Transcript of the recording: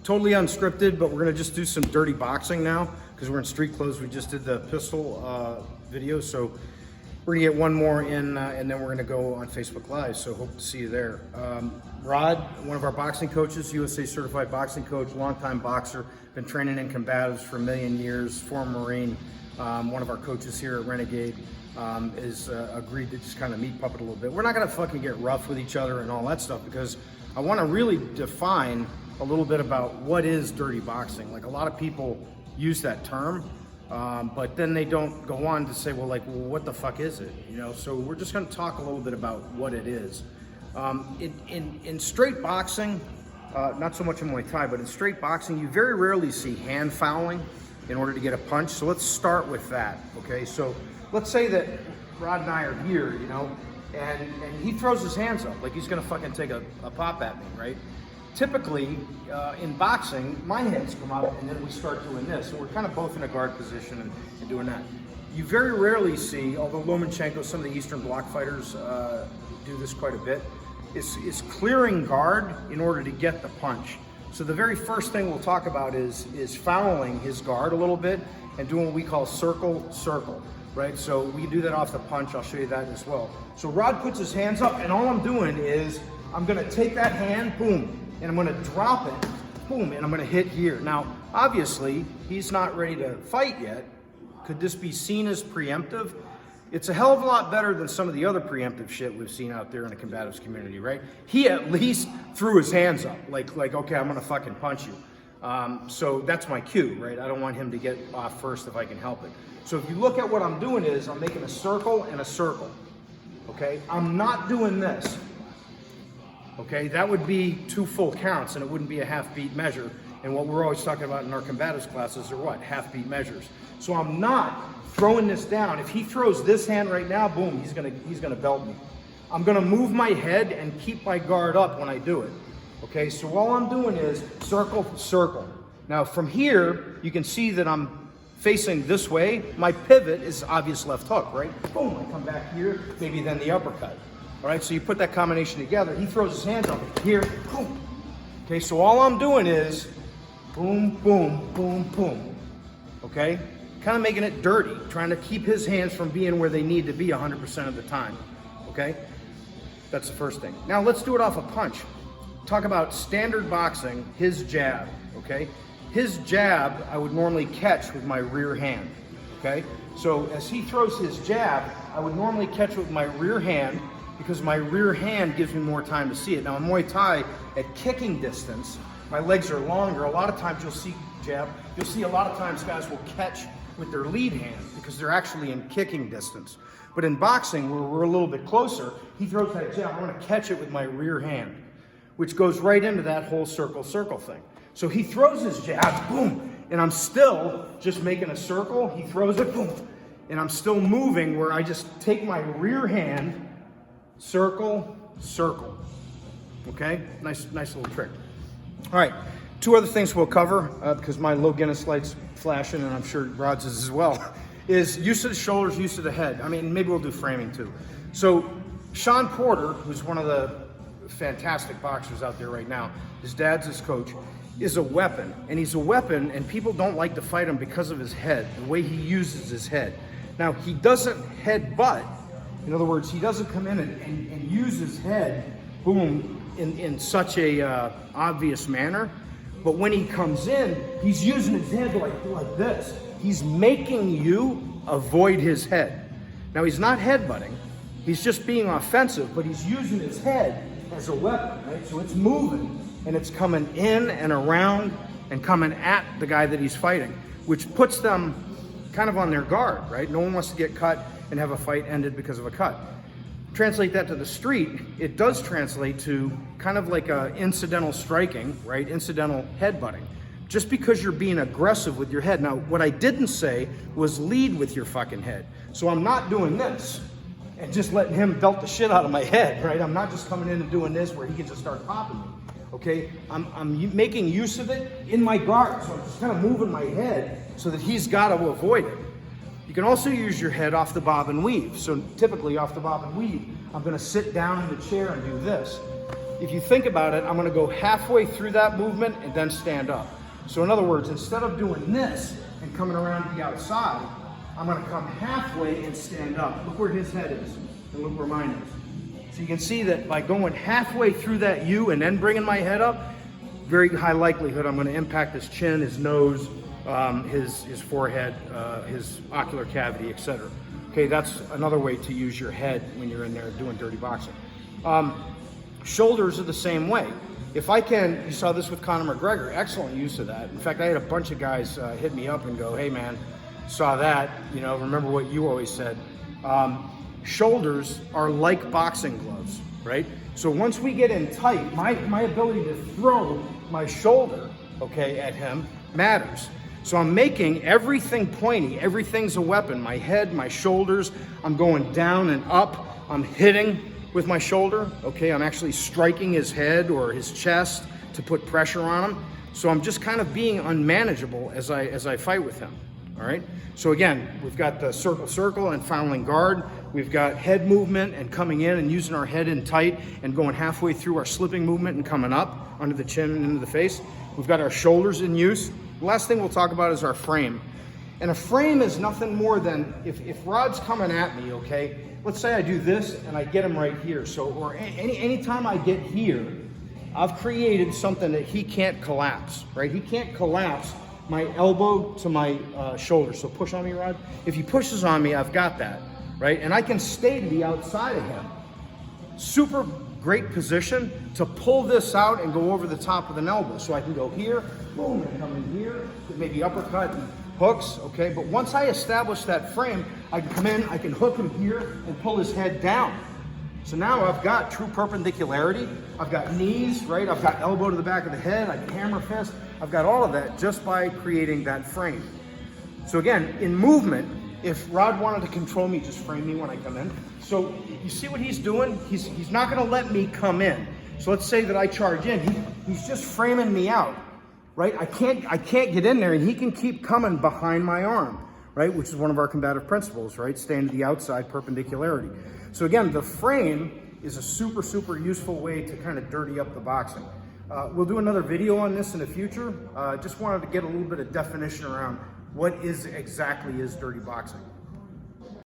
Totally unscripted, but we're gonna just do some dirty boxing now because we're in street clothes. We just did the pistol video, so we're gonna get one more in and then we're gonna go on Facebook Live, so hope to see you there. Rod, one of our boxing coaches, USA certified boxing coach, longtime boxer, been training in combatives for a million years, former Marine, one of our coaches here at Renegade, is agreed to just kind of meat puppet a little bit. We're not gonna fucking get rough with each other and all that stuff because I wanna really define a little bit about what is dirty boxing. Like, a lot of people use that term, but then they don't go on to say, well, what the fuck is it? You know, so we're just gonna talk a little bit about what it is. In straight boxing, not so much in Muay Thai, but in straight boxing, you very rarely see hand fouling in order to get a punch. So let's start with that, okay? So let's say that Rod and I are here, you know, and he throws his hands up like he's gonna fucking take a pop at me, right? Typically, in boxing, my hands come up and then we start doing this. So we're kind of both in a guard position and doing that. You very rarely see, although Lomachenko, some of the Eastern Bloc fighters do this quite a bit, is clearing guard in order to get the punch. So the very first thing we'll talk about is fouling his guard a little bit and doing what we call circle, right? So we can do that off the punch. I'll show you that as well. So Rod puts his hands up and all I'm doing is I'm gonna take that hand, boom, and I'm gonna drop it, boom, and I'm gonna hit here. Now, obviously, he's not ready to fight yet. Could this be seen as preemptive? It's a hell of a lot better than some of the other preemptive shit we've seen out there in the combatives community, right? He at least threw his hands up, like okay, I'm gonna fucking punch you. So that's my cue, right? I don't want him to get off first if I can help it. So if you look at what I'm doing is, I'm making a circle and a circle, okay? I'm not doing this. Okay, that would be 2 full counts and it wouldn't be a half beat measure. And what we're always talking about in our combatives classes are what? Half beat measures. So I'm not throwing this down. If he throws this hand right now, boom, he's gonna belt me. I'm gonna move my head and keep my guard up when I do it. Okay, so all I'm doing is circle, circle. Now from here, you can see that I'm facing this way. My pivot is obvious left hook, right? Boom, I come back here, maybe then the uppercut. All right, so you put that combination together. He throws his hands up here, boom. Okay, so all I'm doing is boom, boom, boom, boom. Okay, kind of making it dirty, trying to keep his hands from being where they need to be 100% of the time. Okay, that's the first thing. Now let's do it off a punch. Talk about standard boxing, his jab. Okay, his jab I would normally catch with my rear hand. Okay, so as he throws his jab, I would normally catch with my rear hand, because my rear hand gives me more time to see it. Now in Muay Thai, at kicking distance, my legs are longer. A lot of times you'll see jab, you'll see a lot of times guys will catch with their lead hand because they're actually in kicking distance. But in boxing, where we're a little bit closer, he throws that jab, I'm gonna catch it with my rear hand, which goes right into that whole circle thing. So he throws his jab, boom, and I'm still just making a circle. He throws it, boom, and I'm still moving where I just take my rear hand, circle, circle. Okay, nice little trick. All right, 2 other things we'll cover because my low Guinness light's flashing and I'm sure Rod's is as well, is use of the shoulders, use of the head. I mean, maybe we'll do framing too. So Sean Porter, who's one of the fantastic boxers out there right now, his dad's his coach, is a weapon. And he's a weapon and people don't like to fight him because of his head, the way he uses his head. Now, he doesn't headbutt. In other words, he doesn't come in and use his head, boom, in such a obvious manner. But when he comes in, he's using his head like this. He's making you avoid his head. Now, he's not headbutting. He's just being offensive, but he's using his head as a weapon, right? So it's moving, and it's coming in and around and coming at the guy that he's fighting, which puts them kind of on their guard, right? No one wants to get cut and have a fight ended because of a cut. Translate that to the street, it does translate to kind of like a incidental striking, right? Incidental headbutting. Just because you're being aggressive with your head. Now, what I didn't say was lead with your fucking head. So I'm not doing this and just letting him belt the shit out of my head, right? I'm not just coming in and doing this where he can just start popping me, okay? I'm making use of it in my guard. So I'm just kind of moving my head so that he's got to avoid it. You can also use your head off the bob and weave. So typically off the bob and weave, I'm gonna sit down in the chair and do this. if you think about it, I'm gonna go halfway through that movement and then stand up. So in other words, instead of doing this and coming around to the outside, I'm gonna come halfway and stand up. Look where his head is, and look where mine is. So you can see that by going halfway through that U and then bringing my head up, very high likelihood I'm gonna impact his chin, his nose, his forehead, his ocular cavity, etc. Okay, that's another way to use your head when you're in there doing dirty boxing. Shoulders are the same way. If I can, you saw this with Conor McGregor, excellent use of that. In fact, I had a bunch of guys hit me up and go, hey man, saw that, you know, remember what you always said. Shoulders are like boxing gloves, right? So once we get in tight, my ability to throw my shoulder, okay, at him matters. So I'm making everything pointy, everything's a weapon. My head, my shoulders, I'm going down and up, I'm hitting with my shoulder, okay? I'm actually striking his head or his chest to put pressure on him. So I'm just kind of being unmanageable as I fight with him, all right? So again, we've got the circle and fouling guard. We've got head movement and coming in and using our head in tight and going halfway through our slipping movement and coming up under the chin and into the face. We've got our shoulders in use. The last thing we'll talk about is our frame. And a frame is nothing more than, if Rod's coming at me, okay, let's say I do this and I get him right here. So, or anytime I get here, I've created something that he can't collapse, right? He can't collapse my elbow to my shoulder. So push on me, Rod. If he pushes on me, I've got that, right? And I can stay to the outside of him. Super great position to pull this out and go over the top of an elbow. So I can go here, boom, and come in here, maybe uppercut and hooks, okay? But once I establish that frame, I can come in, I can hook him here and pull his head down. So now I've got true perpendicularity. I've got knees, right? I've got elbow to the back of the head. I can hammer fist. I've got all of that just by creating that frame. So again, in movement, if Rod wanted to control me, just frame me when I come in. So you see what he's doing? He's not gonna let me come in. So let's say that I charge in. He's just framing me out, right? I can't get in there and he can keep coming behind my arm, right? Which is one of our combative principles, right? Staying to the outside, perpendicularity. So again, the frame is a super, super useful way to kind of dirty up the boxing. We'll do another video on this in the future. Just wanted to get a little bit of definition around what exactly is dirty boxing.